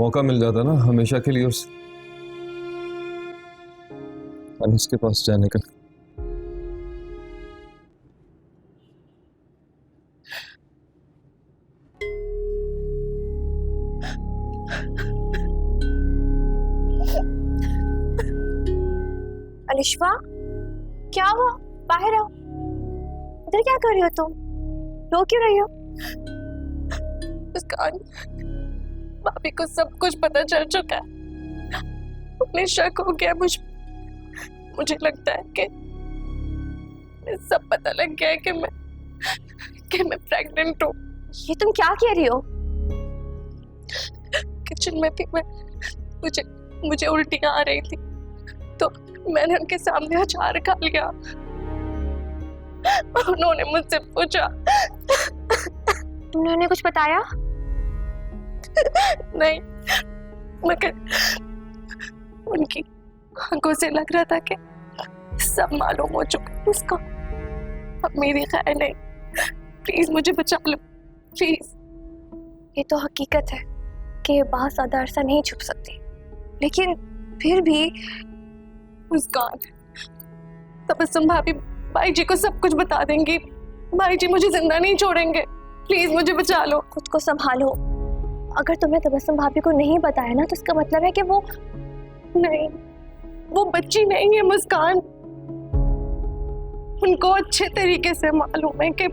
मौका मिल जाता ना हमेशा के लिए उस अनिस के पास जाने का। अलिशवा, क्या हुआ? बाहर आओ। इधर क्या कर रही हो तुम? रो क्यों रही हो? मुस्कान, भाभी को सब कुछ पता चल चुका है। उन्हें शक हो गया मुझे लगता है कि सब पता लग गया है कि मैं प्रेग्नेंट हूँ। ये तुम क्या कह रही हो? किचन में थी मैं, मुझे उल्टियाँ आ रही थी तो मैंने उनके सामने अचार खा लिया। उन्होंने मुझसे पूछा। तुमने उन्हें कुछ बताया? नहीं, मगर उनकी आंखों से लग रहा था कि सब मालूम हो चुका है उसको। अब मेरी खैर नहीं, प्लीज मुझे बचा लो, प्लीज। ये तो हकीकत है कि ये बात ज्यादा अरसा नहीं छुप सकती, लेकिन फिर भी मुस्कान, तबस्सुम भाभी भाई जी को सब कुछ बता देंगी। भाई जी मुझे जिंदा नहीं छोड़ेंगे, प्लीज मुझे बचा लो। खुद को संभालो। अगर तुमने तबस्सुम भाभी को नहीं बताया ना तो इसका मतलब है कि वो नहीं, वो बच्ची नहीं है मुस्कान। उनको अच्छे तरीके से मालूम है कि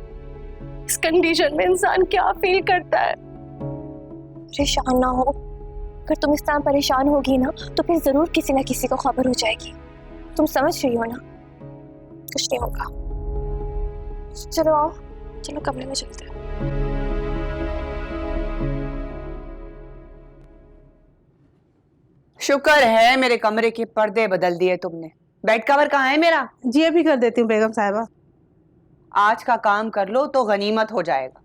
इस कंडीशन में इंसान क्या फील करता है। परेशान ना हो। अगर तुम इस तरह परेशान होगी ना तो फिर जरूर किसी ना किसी को खबर हो जाएगी। तुम समझ रही हो ना? कुछ नहीं होगा। चलो आओ, चलो कमरे में चलते हैं। शुक्र है मेरे कमरे के पर्दे बदल दिए तुमने। बेड कवर कहाँ है मेरा? जी अभी कर देती हूँ बेगम साहिबा। आज का काम कर लो तो गनीमत हो जाएगा।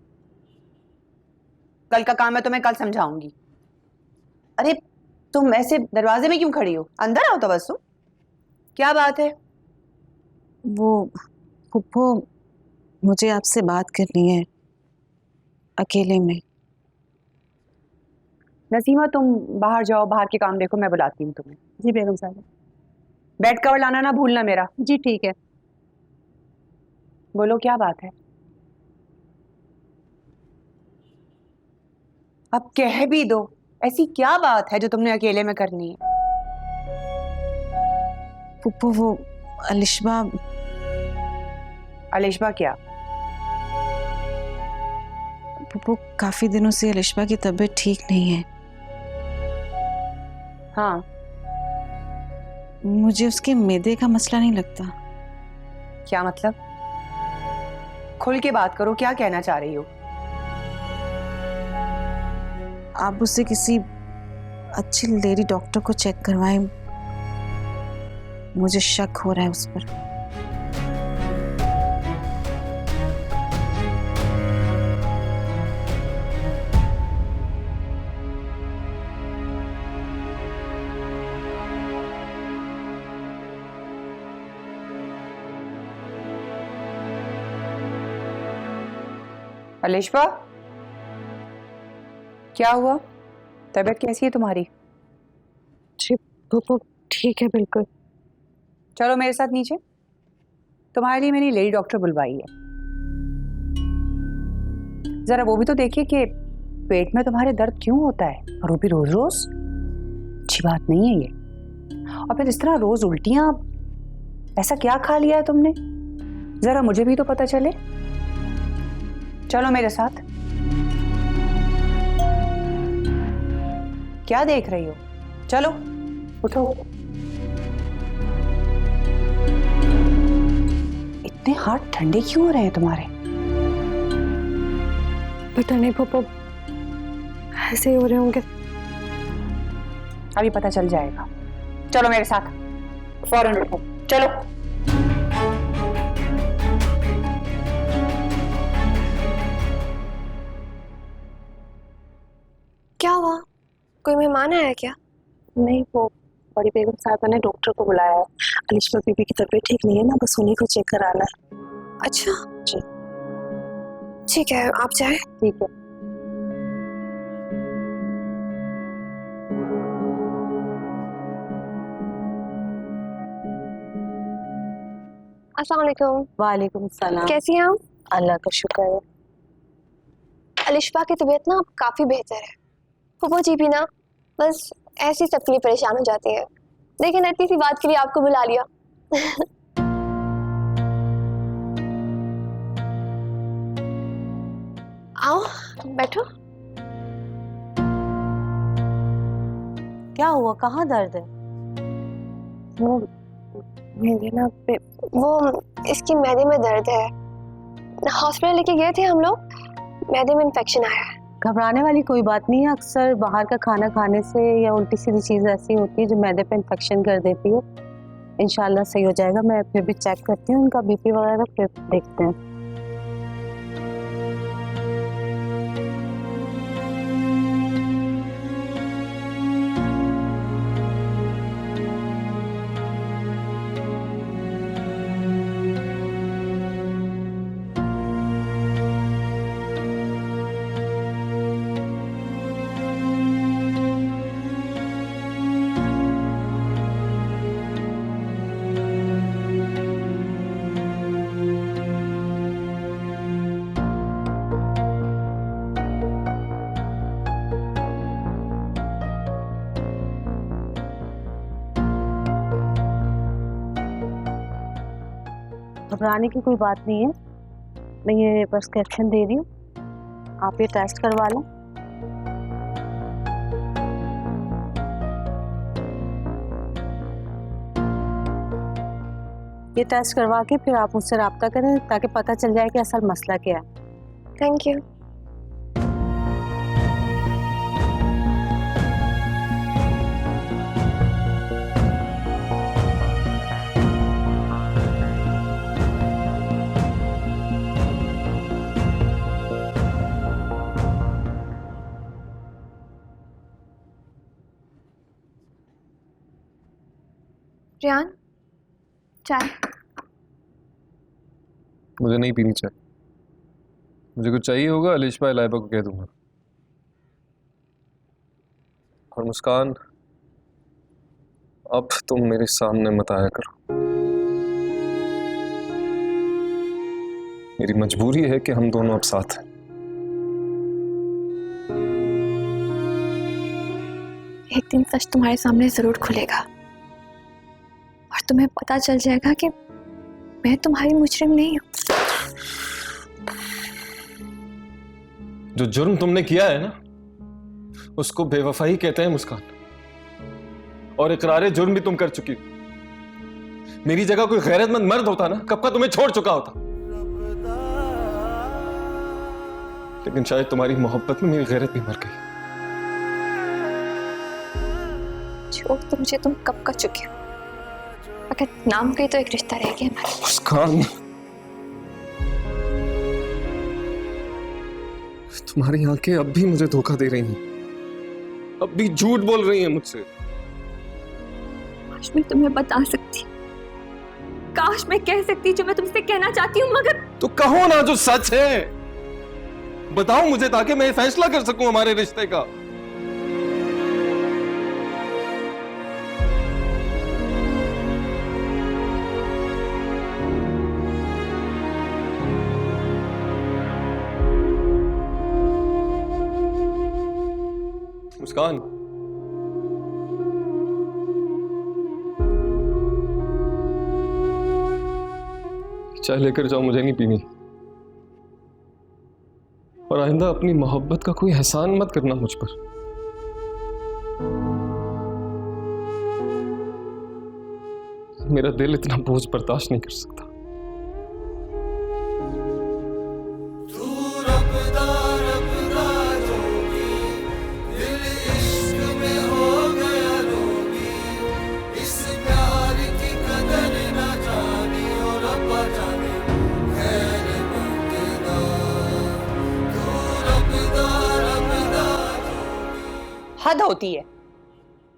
कल का काम मैं तुम्हें कल समझाऊंगी। अरे तुम ऐसे दरवाजे में क्यों खड़ी हो? अंदर आओ तबस्सुम। क्या बात है? वो फुप्पो, मुझे आपसे बात करनी है अकेले में। नसीमा तुम बाहर जाओ, बाहर के काम देखो, मैं बुलाती हूँ तुम्हें। जी बेगम साहिबा। बेड कवर लाना ना भूलना मेरा। जी ठीक है। बोलो क्या बात है? अब कह भी दो, ऐसी क्या बात है जो तुमने अकेले में करनी है? फुप्पो वो अलिशबा। अलिशबा क्या? फुप्पो काफी दिनों से अलिशबा की तबीयत ठीक नहीं है। हाँ, मुझे उसके मैदे का मसला नहीं लगता। क्या मतलब? खुल के बात करो, क्या कहना चाह रही हो? आप उससे किसी अच्छी लेडी डॉक्टर को चेक करवाएं। मुझे शक हो रहा है उस पर। अलिशबा, क्या हुआ? तबीयत कैसी है तुम्हारी? जी फुप्पो ठीक है बिल्कुल। चलो मेरे साथ नीचे, तुम्हारे लिए मैंने लेडी डॉक्टर बुलवाई है। जरा वो भी तो देखिए कि पेट में तुम्हारे दर्द क्यों होता है, और वो भी रोज रोज। अच्छी बात नहीं है ये। और फिर इस तरह रोज उल्टियां, ऐसा क्या खा लिया है तुमने? जरा मुझे भी तो पता चले। चलो मेरे साथ। क्या देख रही हो? चलो उठो। इतने हाथ ठंडे क्यों हो रहे हैं तुम्हारे? पता नहीं फुप्पो, ऐसे ही हो रहे होंगे। अभी पता चल जाएगा। चलो मेरे साथ, फौरन उठो, चलो। क्या हुआ? कोई मेहमान आया क्या? नहीं, वो बड़ी बेगम साहबा ने डॉक्टर को बुलाया है। अलिशबा बीबी की तबीयत ठीक नहीं है ना, बस उन्हीं को चेक कराना है। अच्छा जी ठीक है, आप जाए। ठीक है। अस्सलाम वालेकुम। वालेकुम सलाम। कैसी हैं आप? अल्लाह का शुक्र है। अलिशबा की तबीयत ना काफ़ी बेहतर है। फूफो जी भी ना बस ऐसी सबके लिए परेशान हो जाती है, लेकिन इतनी सी बात के लिए आपको बुला लिया। आओ बैठो। क्या हुआ, कहाँ दर्द है? वो मेरे ना वो इसकी मैदे में दर्द है। हॉस्पिटल लेके गए थे हम लोग, मैदे में इन्फेक्शन आया है। घबराने वाली कोई बात नहीं है। अक्सर बाहर का खाना खाने से या उल्टी सीधी चीज़ ऐसी होती है जो मैदे पे इन्फेक्शन कर देती है। इंशाल्लाह सही हो जाएगा। मैं फिर भी चेक करती हूँ उनका बीपी वगैरह, फिर देखते हैं। घबराने की कोई बात नहीं है। मैं ये प्रिस्क्रिप्शन दे रही हूँ, आप ये टेस्ट करवा लें। ये टेस्ट करवा के फिर आप मुझसे रब्ता करें ताकि पता चल जाए कि असल मसला क्या है। Thank you. रियान, चाय। मुझे नहीं पीनी चाय। मुझे कुछ चाहिए होगा अलिशबा लाइबा को कह दूंगा। और मुस्कान, अब तुम मेरे सामने मत आया करो। मेरी मजबूरी है कि हम दोनों अब साथ हैं। एक दिन सच तुम्हारे सामने जरूर खुलेगा और तुम्हें पता चल जाएगा कि मैं तुम्हारी मुजरिम नहीं हूं। जो जुर्म तुमने किया है ना, उसको बेवफाई कहते हैं मुस्कान। और इकरार जुर्म भी तुम कर चुकी हो। मेरी जगह कोई गैरतमंद मर्द होता ना, कब का तुम्हें छोड़ चुका होता। लेकिन शायद तुम्हारी मोहब्बत में मेरी गैरत भी मर गई। छोड़ तो मुझे तुम कब कर चुके हो, अगर नाम का ही तो एक रिश्ता रह गया हमारा। मुस्कान, तुम्हारी आंखें अब भी मुझे धोखा दे रही हैं, अब भी झूठ बोल रही हैं मुझसे। काश मैं तुम्हें बता सकती, काश मैं कह सकती जो मैं तुमसे कहना चाहती हूँ, मगर तो कहो ना जो सच है, बताओ मुझे ताकि मैं फैसला कर सकूं हमारे रिश्ते का। मुस्कान, चाय लेकर जाओ, मुझे नहीं पीनी। और आइंदा अपनी मोहब्बत का कोई एहसान मत करना मुझ पर। मेरा दिल इतना बोझ बर्दाश्त नहीं कर सकता। हद होती है।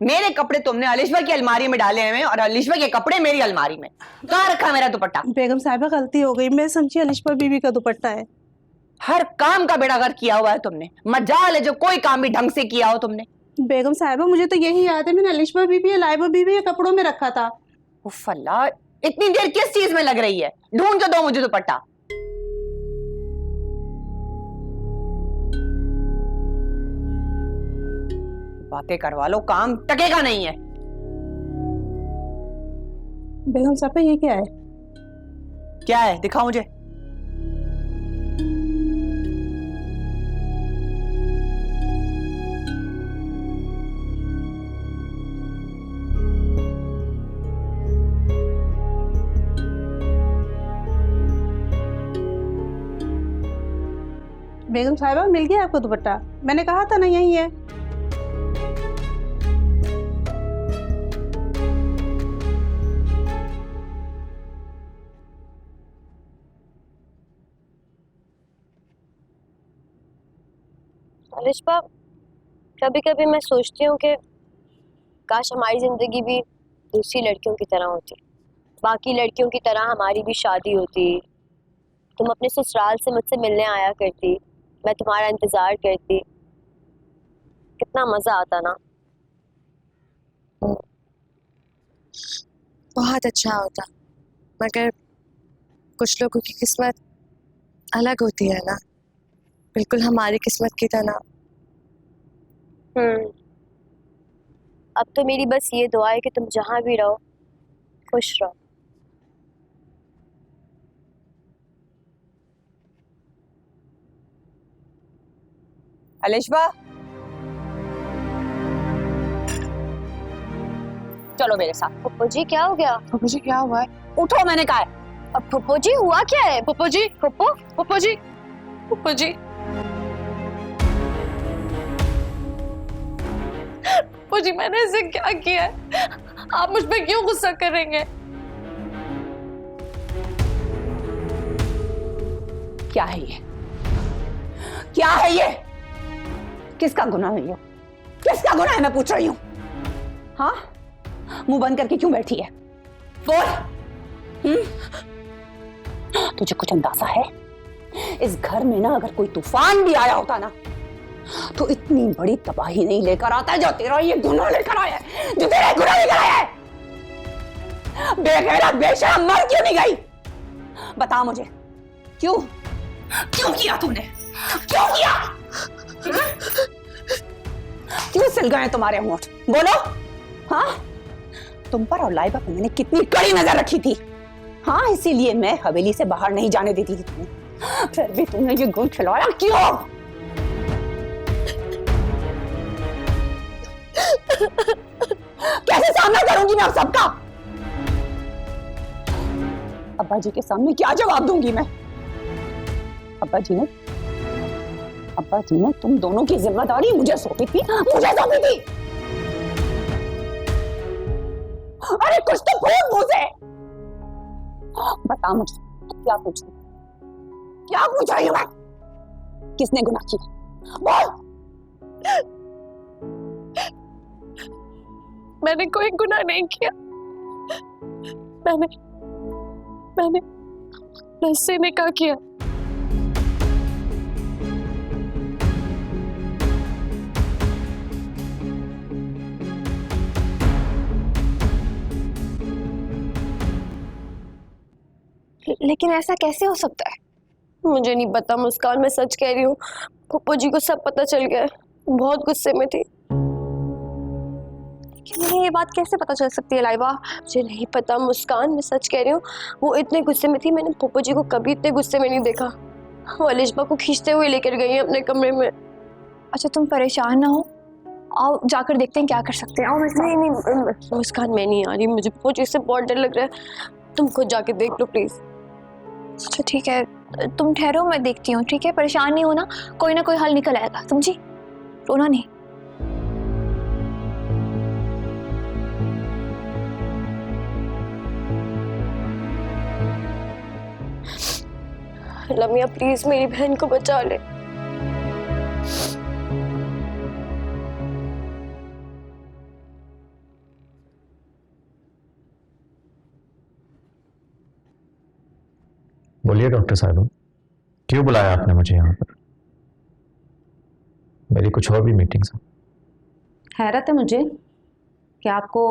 मेरे कपड़े तुमने अलिशबा की अलमारी में डाले हुए हैं और अलिशबा के कपड़े मेरी अलमारी में। कहाँ रखा मेरा दुपट्टा? बेगम साहिबा गलती हो गई, मैं समझी अलिशबा बीबी का दुपट्टा है। हर काम का बेड़ा गर्क किया हुआ है तुमने। मजाल है जो कोई काम भी ढंग से किया हो तुमने। बेगम साहिबा मुझे तो यही याद है मैंने अलिशबा बीबी या लाइबा बीबी के कपड़ों में रखा था। उफ अल्लाह, इतनी देर किस चीज में लग रही है? ढूंढ के दो मुझे दुपट्टा। बातें करवा लो, काम टकेगा नहीं है। बेगम साहब ये क्या है? क्या है? दिखाओ मुझे। बेगम साहिबा मिल गया आपको दुपट्टा? मैंने कहा था ना यही है। अलिशबा, कभी कभी मैं सोचती हूँ कि काश हमारी जिंदगी भी दूसरी लड़कियों की तरह होती, बाकी लड़कियों की तरह हमारी भी शादी होती, तुम अपने ससुराल से मुझसे मिलने आया करती, मैं तुम्हारा इंतजार करती, कितना मजा आता ना। बहुत अच्छा होता, मगर कुछ लोगों की किस्मत अलग होती है ना, बिल्कुल हमारी किस्मत की तरह। अब तो मेरी बस ये दुआ है कि तुम जहां भी रहो खुश रहो। अलिशबा, चलो मेरे साथ। फुप्पो जी क्या हो गया? पप्पू जी क्या हुआ है? उठो, मैंने कहा है। अब फुप्पो जी हुआ क्या है? पप्पू जी, फुप्पो पप्पू जी, पप्पू जी, पप्पू जी, मैंने ऐसे क्या किया है? आप मुझ पे क्यों गुस्सा करेंगे? क्या है ये? क्या है ये? किसका गुनाह है ये? किसका गुनाह है, मैं पूछ रही हूँ। हाँ, मुंह बंद करके क्यों बैठी है? बोल। तुझे कुछ अंदाजा है? इस घर में ना अगर कोई तूफान भी आया होता ना तो इतनी बड़ी तबाही नहीं लेकर आता जो तेरा ये गुनाह लेकर आया है, जो तेरा ये गुनाह लेकर आया है। बेगैरत बेशरम मर क्यों नहीं गई? बता मुझे, क्यों क्यों किया तूने? क्यों किया? क्यों सिल गए तुम्हारे होंठ? बोलो। हाँ, तुम पर और लाइबा पर मैंने कितनी कड़ी नजर रखी थी। हाँ, इसीलिए मैं हवेली से बाहर नहीं जाने देती थी तुम्हें। फिर भी तुमने ये गुण खिलाया क्यों? कैसे सामना करूंगी मैं अब सबका? अब्बा जी के सामने क्या जवाब दूंगी मैं? अब्बा जी ने तुम दोनों की जिम्मेदारी मुझे सौंपी थी, मुझे सौंपी थी। अरे कुछ तो पूछ मुझसे। बता मुझे, क्या पूछ रही हूँ मैं? किसने गुनाह किया? बोल। मैंने कोई गुनाह नहीं किया। मैंने नस्से निकाह किया। लेकिन ऐसा कैसे हो सकता है? मुझे नहीं पता मुस्कान, मैं सच कह रही हूँ। पप्पू जी को सब पता चल गया है, बहुत गुस्से में थी। मुझे ये बात कैसे पता चल सकती है लाइबा? मुझे नहीं पता मुस्कान, मैं सच कह रही हूँ। वो इतने गुस्से में थी, मैंने पप्पू जी को कभी इतने गुस्से में नहीं देखा। वो अलिशबा को खींचते हुए लेकर गई है अपने कमरे में। अच्छा तुम परेशान ना हो, आओ जाकर देखते हैं क्या कर सकते हैं। आओ नहीं मुस्कान, मैं नहीं आ रही, मुझे पप्पू जी से बहुत डर लग रहा है। तुम खुद जाके देख लो प्लीज। अच्छा ठीक है, तुम ठहरो, मैं देखती हूँ। ठीक है, परेशान नहीं होना, कोई ना कोई हल निकल आएगा, समझी? रोना नहीं। लमिया प्लीज मेरी बहन को बचा ले। बोलिए डॉक्टर साहब, क्यों बुलाया आपने मुझे यहाँ पर? मेरी कुछ और भी मीटिंग्स हैं। हैरत है मुझे कि आपको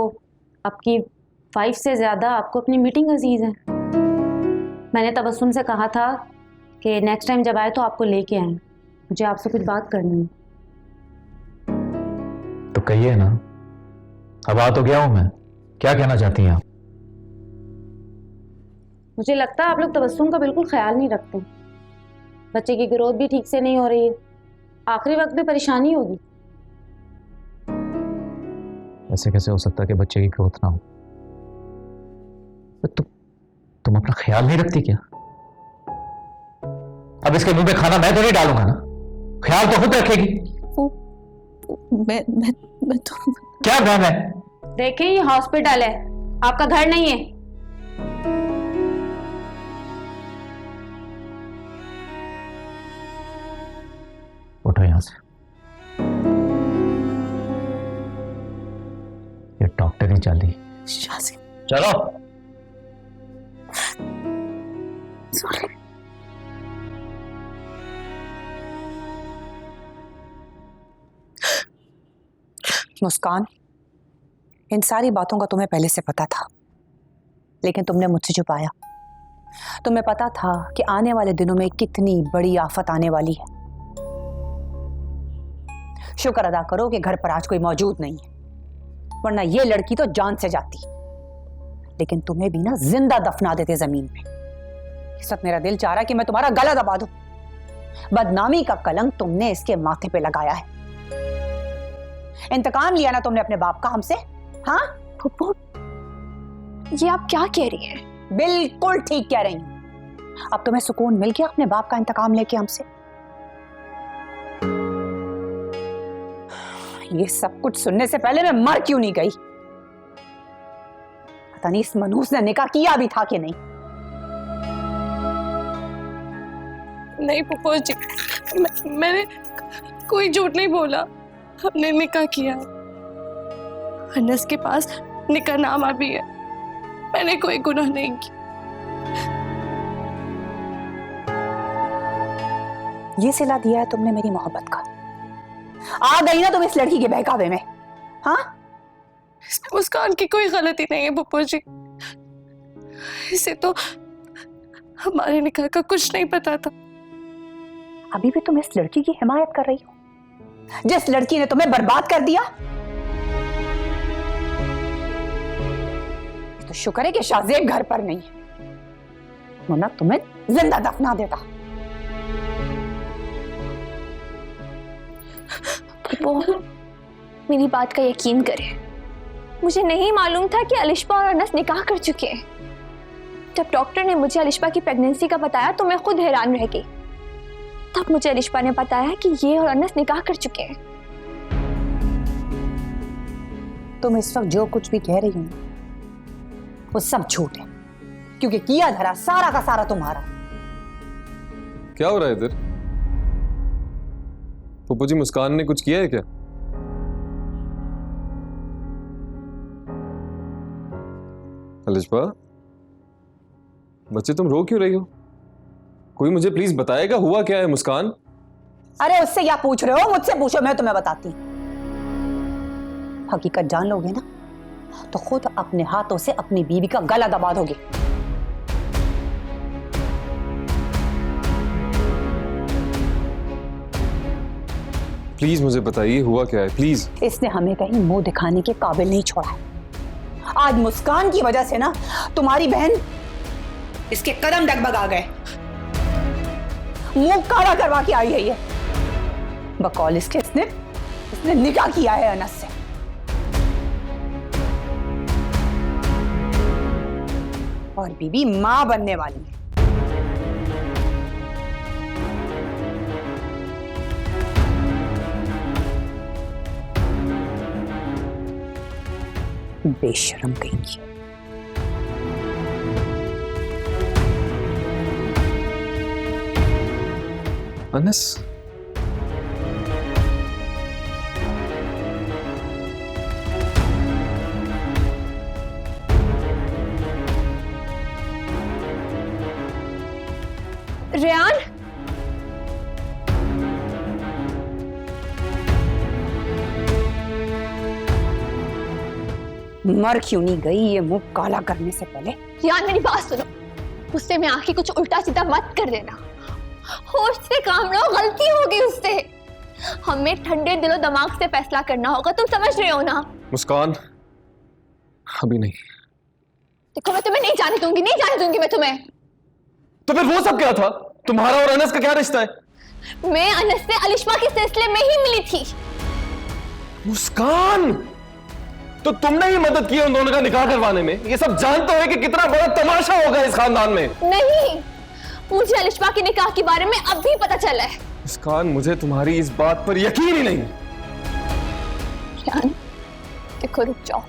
आपकी 5 से ज़्यादा आपको अपनी मीटिंग अजीज है। मैंने तबस्सुम से कहा था कि नेक्स्ट टाइम जब आए तो आपको लेके आए। मुझे आपसे कुछ बात करनी है। तो कहिए ना, अब आ तो गया हूं मैं, क्या कहना चाहती हैं आप? मुझे लगता है आप लोग तबस्सुम का बिल्कुल ख्याल नहीं रखते। बच्चे की ग्रोथ भी ठीक से नहीं हो रही है, आखिरी वक्त में परेशानी होगी। ऐसे कैसे हो सकता है कि बच्चे की ग्रोथ ना हो? तुम अपना ख्याल नहीं रखती क्या? अब इसके मुंह पे खाना मैं तो नहीं डालूंगा ना, ख्याल तो खुद रखेगी। मैं तो क्या गम है? देखिए ये हॉस्पिटल है, आपका घर नहीं है। उठो यहां से। ये डॉक्टर ही चाली। शाज़िब, चलो। सॉरी। मुस्कान, इन सारी बातों का तुम्हें पहले से पता था, लेकिन तुमने मुझसे छुपाया। तुम्हें पता था कि आने वाले दिनों में कितनी बड़ी आफत आने वाली है। शुक्र अदा करो कि घर पर आज कोई मौजूद नहीं है, वरना ये लड़की तो जान से जाती। लेकिन तुम्हें भी ना जिंदा दफना देते जमीन पे। इस वक्त मेरा दिल चाह रहा है कि मैं तुम्हारा गला दबा दूं। बदनामी का कलंक तुमने इसके माथे पे लगाया है। इंतकाम लिया ना तुमने अपने बाप का हमसे, हाँ? फुप्पो, ये आप क्या कह रही हैं? बिल्कुल ठीक कह रही हूं। अब तुम्हें सुकून मिल गया अपने बाप का इंतकाम लेके हमसे? ये सब कुछ सुनने से पहले मैं मर क्यों नहीं गई? पता नहीं इस मनहूस ने निकाह किया भी था कि नहीं। नहीं फुप्पो जी, मैंने कोई झूठ नहीं बोला। हमने निकाह किया। अनस के पास निकाहनामा भी है। मैंने कोई गुनाह नहीं किया। ये सिला दिया है तुमने मेरी मोहब्बत का। आ गई ना तुम इस लड़की के बहकावे में, हाँ? इसमें मुस्कान की कोई गलती नहीं है फुप्पो जी। इसे तो हमारे निकाह का कुछ नहीं पता था। अभी भी तुम इस लड़की की हिमायत कर रही हो, जिस लड़की ने तुम्हें बर्बाद कर दिया। तो शुक्र है कि शाज़ेब घर पर नहीं है, वरना तुम्हें जिंदा दफना देता। वो मेरी बात का यकीन करें, मुझे नहीं मालूम था कि अलिशबा और अनस निकाह कर चुके हैं। जब डॉक्टर ने मुझे अलिशबा की प्रेगनेंसी का बताया तो मैं खुद हैरान रह गई। तब मुझे अलिशबा ने बताया कि ये और अनस निकाह कर चुके हैं। तुम इस वक्त जो कुछ भी कह रही हो वो सब झूठ है, क्योंकि किया धरा सारा का सारा तुम्हारा। क्या हो रहा है इधर? पप्पू जी, मुस्कान ने कुछ किया है क्या? अलिशबा, बच्चे तुम रो क्यों रही हो? कोई मुझे प्लीज बताएगा हुआ क्या है? मुस्कान, अरे उससे क्या पूछ रहे हो? मुझसे पूछो, मैं तुम्हें बताती। हकीकत जान लोगे ना तो खुद अपने हाथों से अपनी बीवी का गला दबा दोगे। प्लीज मुझे बताइए हुआ क्या है, प्लीज। इसने हमें कहीं मुंह दिखाने के काबिल नहीं छोड़ा है। आज मुस्कान की वजह से ना तुम्हारी बहन इसके कदम डगमगा गए, मुंह काला करवा के आई है ये। बकौल इसके इसने निकाह किया है अनस से। और बीबी मां बनने वाली है। बेशरम कहेंगी। अनस, रेयान, मर क्यों नहीं गई ये मुंह काला करने से पहले? यार मेरी बात सुनो, गुस्से में आके कुछ उल्टा सीधा मत कर देना। होश से काम लो, गलती हो गई उससे। हमें ठंडे दिलो दिमाग से फैसला करना होगा, तुम समझ रहे हो ना? मुस्कान, अभी नहीं। देखो मैं तुम्हें नहीं जाने दूंगी, नहीं जाने दूंगी मैं तुम्हें। तो फिर वो सब क्या था? तुम्हारा और अनस का क्या रिश्ता है? मैं अनस से अलिश्मा के सिलसिले में ही मिली थी। मुस्कान, तो तुमने ही मदद की उन दोनों का निकाह करवाने में। ये सब जानते हो कि कितना बड़ा तमाशा होगा इस खानदान में। नहीं, मुझे अलिश्मा के निकाह के बारे में अब भी पता चला है। मुस्कान, मुझे तुम्हारी इस बात पर यकीन ही नहीं। यान, देखो रुक जाओ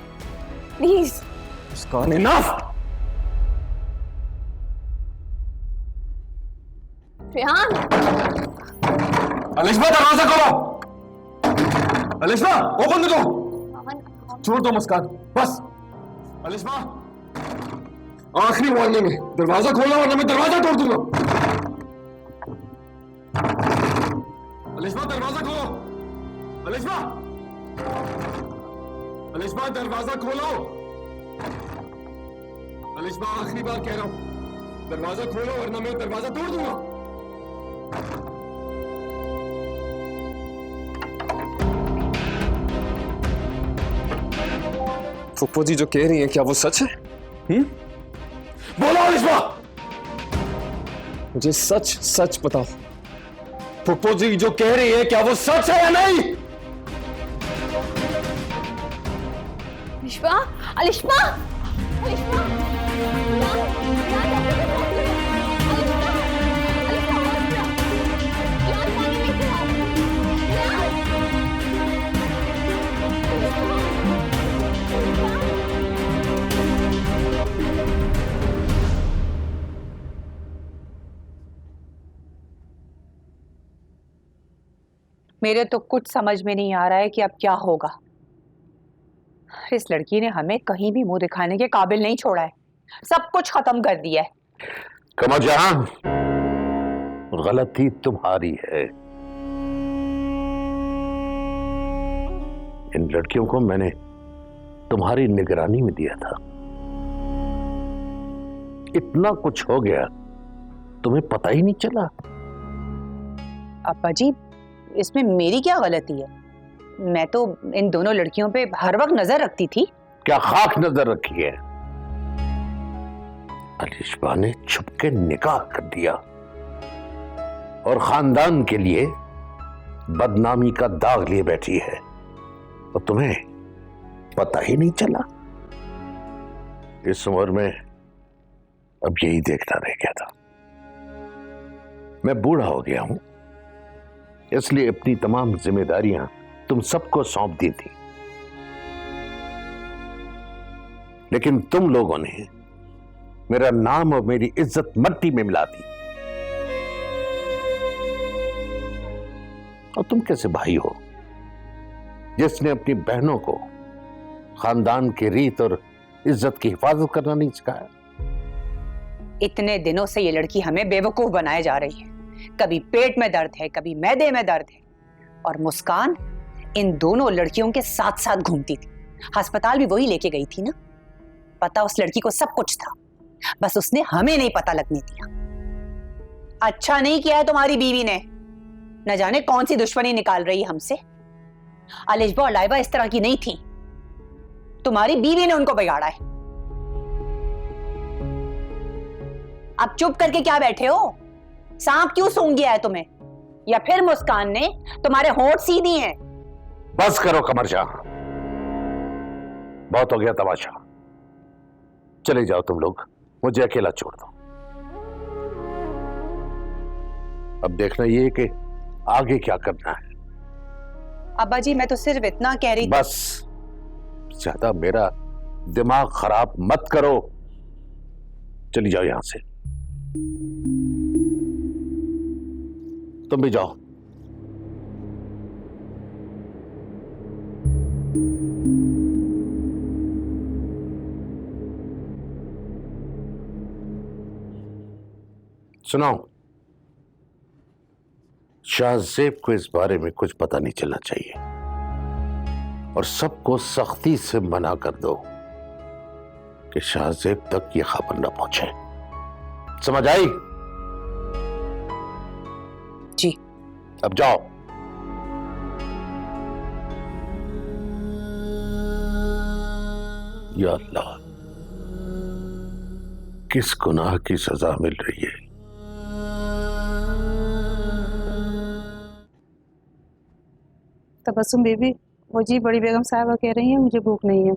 please. Muskan, enough. Rehan, Alishma, दरवाजा खोलो। Alishma, open the door. छोड़ दो मुस्कान, बस। अलिश्मा, आखिरी वार्निंग है, दरवाजा खोलो वरना मैं दरवाजा तोड़ दूंगा। अलिश्मा, दरवाजा खोलो। अलिश्मा, अलिश्मा, दरवाजा खोलो। अलिश्मा, आखिरी बार कह रहा हूं, दरवाजा खोलो वरना मैं दरवाजा तोड़ दूंगा। फुप्पो जी जो कह रही हैं क्या वो सच है? बोलो अलिश्मा, मुझे सच सच बताओ, फुप्पो जी जो कह रही है क्या वो सच है या नहीं? अलिश्मा, अलिश्मा, अलिश्मा, मेरे तो कुछ समझ में नहीं आ रहा है कि अब क्या होगा। इस लड़की ने हमें कहीं भी मुंह दिखाने के काबिल नहीं छोड़ा है, सब कुछ खत्म कर दिया है। कमर जहां, गलती तुम्हारी है। इन लड़कियों को मैंने तुम्हारी निगरानी में दिया था। इतना कुछ हो गया तुम्हें पता ही नहीं चला। अब्बा जी, इसमें मेरी क्या गलती है? मैं तो इन दोनों लड़कियों पे हर वक्त नजर रखती थी। क्या खाक नजर रखी है? अलिश्मा ने छुपके निकाह कर दिया और खानदान के लिए बदनामी का दाग लिए बैठी है, और तुम्हें पता ही नहीं चला। इस उम्र में अब यही देखना रह गया था। मैं बूढ़ा हो गया हूं, इसलिए अपनी तमाम जिम्मेदारियां तुम सबको सौंप दी थी, लेकिन तुम लोगों ने मेरा नाम और मेरी इज्जत मट्टी में मिला दी। और तुम कैसे भाई हो जिसने अपनी बहनों को खानदान की रीत और इज्जत की हिफाजत करना नहीं सिखाया? इतने दिनों से ये लड़की हमें बेवकूफ बनाए जा रही है। कभी पेट में दर्द है, कभी मैदे में दर्द है, और मुस्कान इन दोनों लड़कियों के साथ साथ घूमती थी। अस्पताल भी वही लेके गई थी ना। पता उस लड़की को सब कुछ था, बस उसने हमें नहीं पता लगने दिया। अच्छा नहीं किया है तुम्हारी बीवी ने, न जाने कौन सी दुश्मनी निकाल रही है हमसे। अलिश्मा और लाइबा इस तरह की नहीं थी, तुम्हारी बीवी ने उनको बिगाड़ा है। अब चुप करके क्या बैठे हो? सांप क्यों सूंघ गया है तुम्हें, या फिर मुस्कान ने तुम्हारे होंठ सी दिए हैं? बस करो कमर शाह, बहुत हो गया तमाशा। चले जाओ तुम लोग, मुझे अकेला छोड़ दो। अब देखना ये है कि आगे क्या करना है। अब्बा जी, मैं तो सिर्फ इतना कह रही थी। बस ज्यादा मेरा दिमाग खराब मत करो। चली जाओ यहां से, तुम भी जाओ। सुनाओ, शाहजेब को इस बारे में कुछ पता नहीं चलना चाहिए, और सबको सख्ती से मना कर दो कि शाहजेब तक ये खबर न पहुंचे। समझ आई? जी। अब जाओ। या अल्लाह, किस गुनाह की सजा मिल रही है? तबस्सुम बेबी, वो जी बड़ी बेगम साहबा कह रही हैं मुझे भूख नहीं है,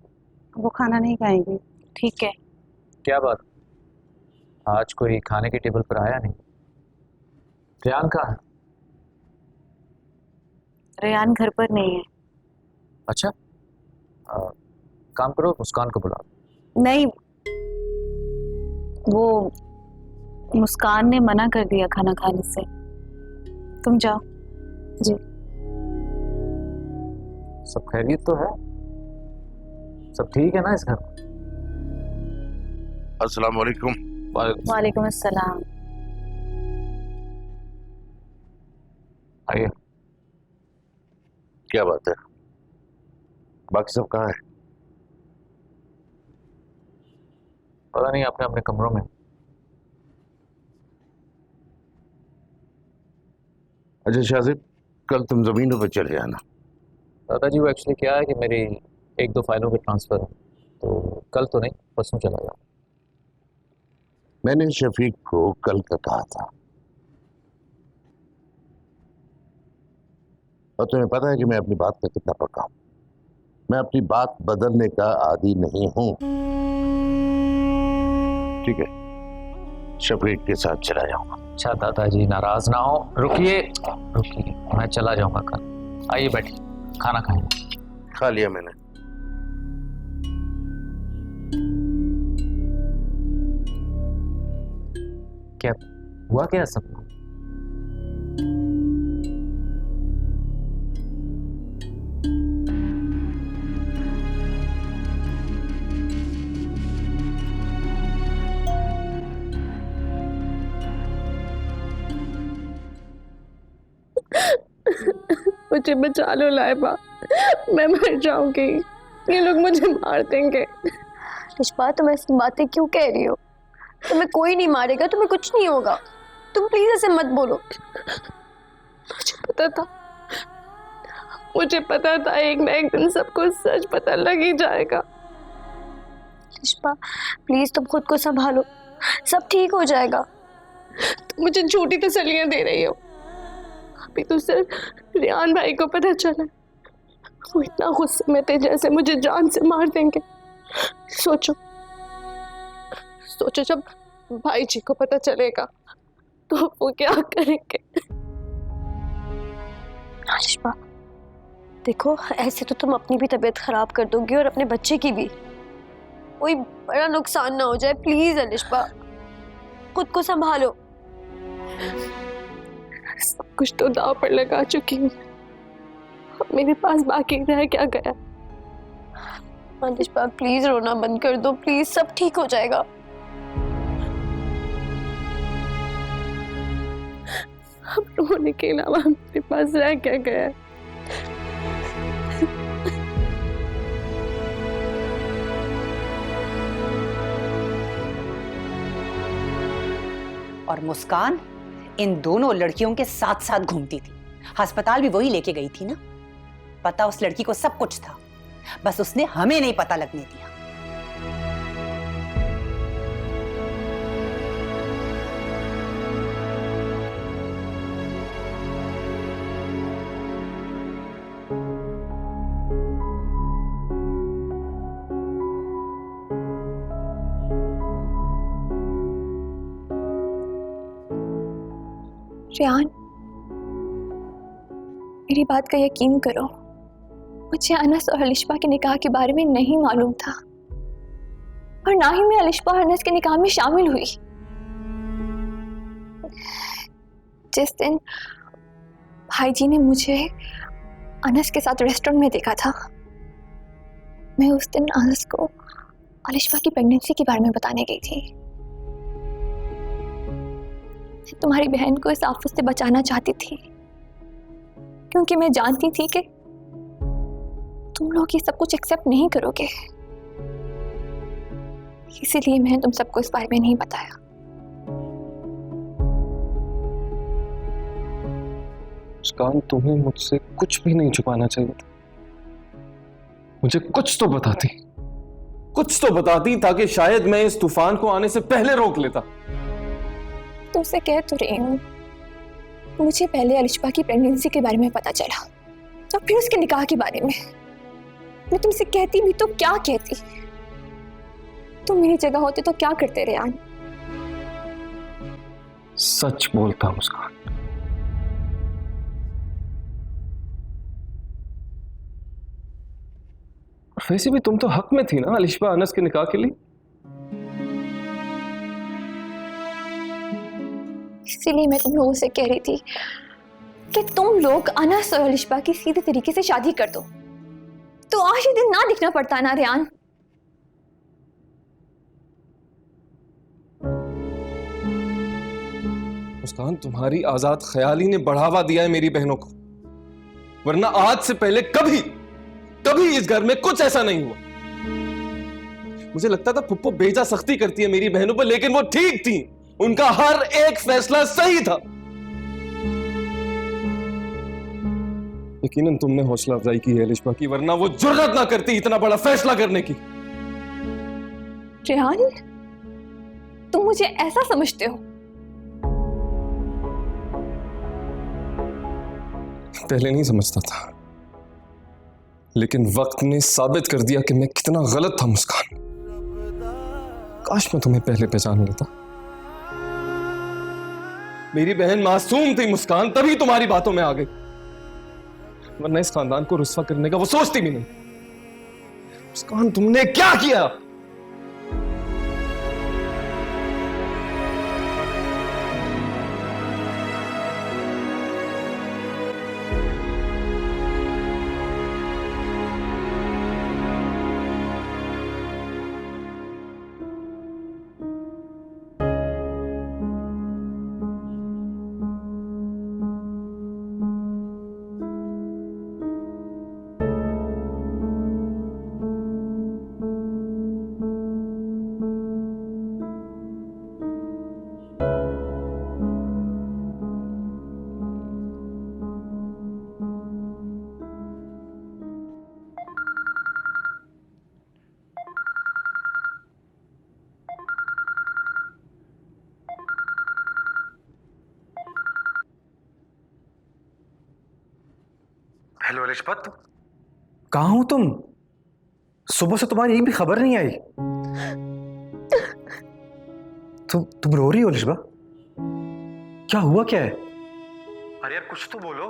वो खाना नहीं खाएंगी। ठीक है। क्या बात, आज कोई खाने की टेबल पर आया नहीं? रेहान कहाँ है? रेहान घर पर नहीं है। अच्छा, काम करो, मुस्कान को बुलाओ। नहीं, वो मुस्कान ने मना कर दिया खाना खाने से। तुम जाओ। जी। सब खैरियत तो है? सब ठीक है ना इस घर में? अस्सलाम वालेकुम। वालेकुम अस्सलाम। आइए। क्या बात है, बाकी सब कहाँ है? पता नहीं, अपने अपने कमरों में। अच्छा शाहजेब, कल तुम जमीनों पर चले जाना। दादाजी, वो एक्चुअली क्या है कि मेरी 1-2 फाइलों के ट्रांसफर है, तो कल तो नहीं, परसों चला जाऊँ। मैंने शफीक को कल का कहा था, और तुम्हें पता है कि मैं अपनी बात पे कितना पक्का हूं। मैं अपनी बात बदलने का आदी नहीं हूं। ठीक है, शफीक के साथ चला जाऊंगा। अच्छा दादाजी, नाराज ना हो। रुकिए रुकिए, मैं चला जाऊंगा कल। आइए बैठिए, खाना खाएंगे। खा लिया मैंने। क्या हुआ, क्या सब? मुझे बचा लो लाइबा, मैं मर जाऊंगी, ये लोग मुझे मार देंगे। पुष्पा, तुम ऐसी बातें क्यों कह रही हो? तुम्हें कोई नहीं मारेगा, तुम्हें कुछ नहीं होगा। तुम प्लीज ऐसे मत बोलो। मुझे पता था एक ना एक दिन सबको सच पता लग ही जाएगा। पुष्पा प्लीज तुम खुद को संभालो, सब ठीक हो जाएगा। तुम मुझे झूठी तसल्लियां दे रही हो। अभी तो सिर्फ रेहान भाई को पता चला, वो इतना गुस्से में थे जैसे मुझे जान से मार देंगे। सोचो सोचो, जब भाई जी को पता चलेगा तो वो क्या करेंगे? पुष्पा देखो, ऐसे तो तुम अपनी भी तबीयत खराब कर दोगी और अपने बच्चे की भी। कोई बड़ा नुकसान ना हो जाए, प्लीज अलिशबा, खुद को संभालो। सब कुछ तो दांव पर लगा चुकी हूँ, अब मेरे पास बाकी रह क्या गया? अलिशबा प्लीज रोना बंद कर दो, प्लीज, सब ठीक हो जाएगा। अब रोने के अलावा मेरे पास रह क्या गया है? और मुस्कान इन दोनों लड़कियों के साथ साथ घूमती थी। अस्पताल भी वही लेके गई थी ना। पता उस लड़की को सब कुछ था, बस उसने हमें नहीं पता लगने दिया। रेहान, मेरी बात का यकीन करो, मुझे अनस और अलिशबा के निकाह के बारे में नहीं मालूम था, और ना ही मैं अलिशबा और अनस के निकाह में शामिल हुई। जिस दिन भाई जी ने मुझे अनस के साथ रेस्टोरेंट में देखा था, मैं उस दिन अनस को अलिशबा की प्रेगनेंसी के बारे में बताने गई थी। तुम्हारी बहन को इस आफत से बचाना चाहती थी, क्योंकि मैं जानती थी कि तुम लोग ये सब कुछ एक्सेप्ट नहीं करोगे। इसीलिए मैंने तुम सबको इस बारे में नहीं बताया। मुस्कान, तुम्हें मुझसे कुछ भी नहीं छुपाना चाहिए था। मुझे कुछ तो बताती ताकि शायद मैं इस तूफान को आने से पहले रोक लेता। तुमसे कह तो रही हूँ, मुझे पहले अलिशबा की प्रेगनेंसी के बारे में पता चला और फिर उसके निकाह के बारे में। मैं तुमसे कहती भी तो क्या कहती, तुम मेरी जगह होते तो क्या करते रेहान? सच बोलता मुस्कान। वैसे भी तुम तो हक में थी ना अलिशबा अनस के निकाह के लिए। इसीलिए मैं तुम लोगों से कह रही थी कि तुम लोग अनस और अलिशबा की सीधे तरीके से शादी कर दो, तो आज ये दिन ना दिखना पड़ता ना रेहान। मुस्कान, तुम्हारी आजाद ख्याली ने बढ़ावा दिया है मेरी बहनों को, वरना आज से पहले कभी इस घर में कुछ ऐसा नहीं हुआ। मुझे लगता था पुप्पो बेजा सख्ती करती है मेरी बहनों पर, लेकिन वो ठीक थी, उनका हर एक फैसला सही था। यकीनन तुमने हौसला अफजाई की है अलिशबा की, वरना वो जुर्रत ना करती इतना बड़ा फैसला करने की। रेहान, तुम मुझे ऐसा समझते हो? पहले नहीं समझता था, लेकिन वक्त ने साबित कर दिया कि मैं कितना गलत था मुस्कान। काश मैं तुम्हें पहले पहचान लेता। मेरी बहन मासूम थी मुस्कान, तभी तुम्हारी बातों में आ गई, वरना इस खानदान को रुस्वा करने का वो सोचती भी नहीं। मुस्कान, तुमने क्या किया? हेलो रिश्वत, कहाँ हो तुम? सुबह से तुम्हारी एक भी खबर नहीं आई। तुम रो रही हो लिशबा? क्या हुआ, क्या है? अरे यार कुछ तो बोलो।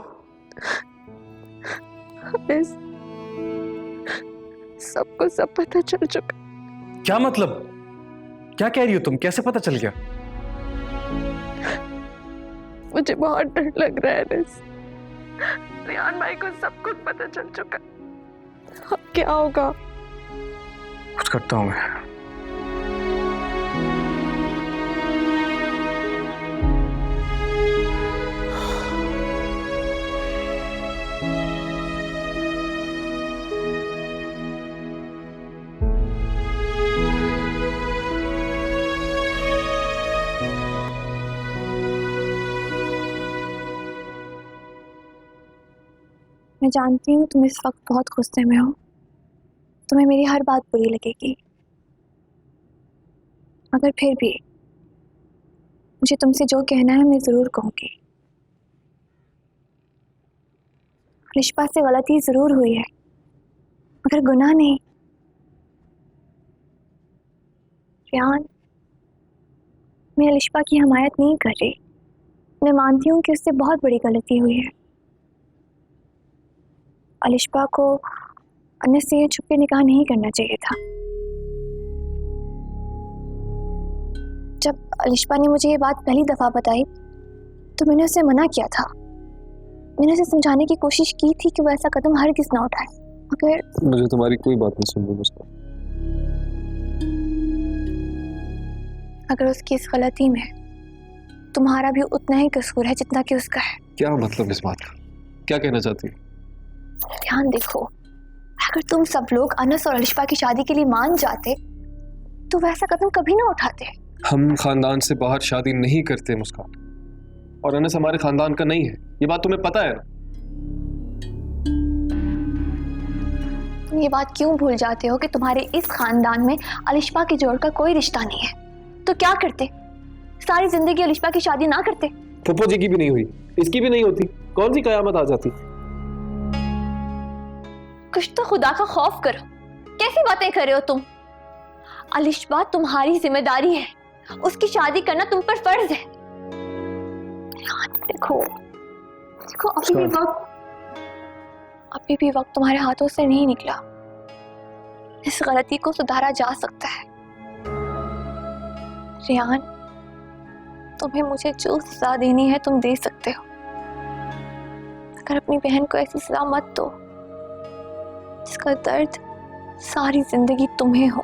सबको सब पता चल चुका। क्या मतलब? क्या कह रही हो तुम? कैसे पता चल गया? मुझे बहुत डर लग रहा है अनस। रेहान भाई को सब कुछ पता चल चुका। अब क्या होगा? कुछ करता हूँ मैं। मैं जानती हूँ तुम इस वक्त बहुत गुस्से में हो, तुम्हें मेरी हर बात बुरी लगेगी, मगर फिर भी मुझे तुमसे जो कहना है मैं ज़रूर कहूँगी। अलिशबा से गलती ज़रूर हुई है, मगर गुनाह नहीं। रेहान, मैं अलिशबा की हमायत नहीं कर रही, मैं मानती हूँ कि उससे बहुत बड़ी गलती हुई है। अलिशबा को अनस से छुप के निकाह नहीं करना चाहिए था। जब अलिशबा ने मुझे ये बात पहली दफ़ा बताई तो मैंने उसे मना किया था। मैंने उसे समझाने की कोशिश की थी कि वो ऐसा कदम हरगिज़ ना उठाए, मगर मुझे तुम्हारी कोई बात नहीं सुन रही मुस्कान। अगर उसकी इस गलती में तुम्हारा भी उतना ही कसूर है जितना कि उसका है। क्या मतलब इस बात का? क्या कहना चाहती है? ध्यान देखो, अगर तुम सब लोग अनस और अलिशबा की शादी के लिए मान जाते तो वैसा कदम कभी ना उठाते। हम खानदान से बाहर शादी नहीं करते मुस्कान, और अनस हमारे खानदान का नहीं है, ये बात तुम्हें पता है ना? तुम ये बात क्यों भूल जाते हो कि तुम्हारे इस खानदान में अलिशबा के जोड़ का कोई रिश्ता नहीं है? तो क्या करते? सारी जिंदगी अलिशबा की शादी ना करते? फुप्पो जी की भी नहीं हुई, इसकी भी नहीं होती, कौन सी कयामत आ जाती? कुछ तो खुदा का खौफ करो, कैसी बातें कर रहे हो तुम? अलिशबा तुम्हारी जिम्मेदारी है, उसकी शादी करना तुम पर फर्ज है। देखो देखो, अभी भी वक्त तुम्हारे हाथों से नहीं निकला। इस गलती को सुधारा जा सकता है। रियान, तुम्हें मुझे जो सजा देनी है तुम दे सकते हो, मगर अपनी बहन को ऐसी सजा मत दो जिसका दर्द सारी जिंदगी तुम्हें हो।